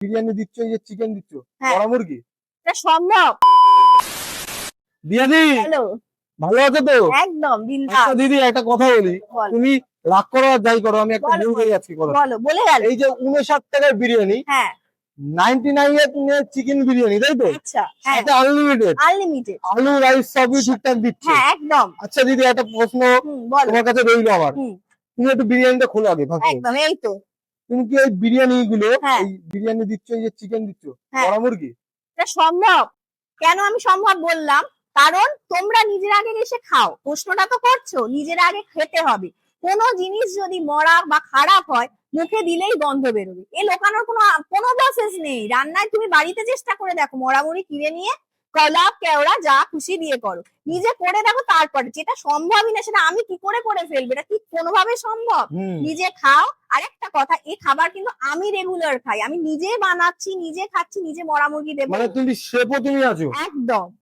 বিরিয়ানি দিচ্ছ, এই যে চিকেন দিচ্ছ, হ্যাঁ। কড়া মুরগি। এটা সম্ভব? দিদি হ্যালো, ভালো আছো তো? একদম আচ্ছা বিন্দাস। দিদি একটা কথা বলি, বলো তুমি রাগ করো আর যাই করো, আমি একটা বলো, ভুল হয়ে যাচ্ছি করো। বলো, বলে গেল। এই যে 59 টাকার বিরিয়ানি, হ্যাঁ 99 এর চিকেন বিরিয়ানি, তাই তো? আচ্ছা, হ্যাঁ এটা আনলিমিটেড, আনলিমিটেড। আলু রাইস সবই ঠিকঠাক দিচ্ছে। হ্যাঁ একদম। আচ্ছা দিদি একটা প্রশ্ন বলো। তোমার কাছে রইলো আমার, হুম তুমি একটু বিরিয়ানিটা খোলো আগে ফাঁকে। একদম, এই তো। তুমি কি এই বিরিয়ানি গুলো, হ্যাঁ এই বিরিয়ানি দিচ্ছ, এই যে চিকেন দিচ্ছ, হ্যাঁ। কড়া মুরগি। এটা সম্ভব? কেন আমি সম্ভব বললাম? কারণ তোমরা নিজের আগে এসে খাও, প্রশ্নটা তো করছো, নিজের আগে খেতে হবে। কোনো জিনিস যদি মরা বা খারাপ হয়, মুখে দিলেই গন্ধ বেরোবে। এ লোকানোর কোনো প্রসেস নেই। রান্নায় তুমি বাড়িতে চেষ্টা করে দেখো, মরামরি কিনে নিয়ে কলা কেওড়া যা খুশি দিয়ে করো, নিজে করে দেখো, তারপরে যেটা সম্ভবই না সেটা আমি কি করে করে ফেলবো, এটা কি কোনোভাবে সম্ভব? নিজে খাও। আরেকটা কথা, এই খাবার কিন্তু আমি রেগুলার খাই, আমি নিজে বানাচ্ছি, নিজে খাচ্ছি, নিজে মরা মুরগি দেবো। মানে তুমি শেফও তুমি আছো। একদম।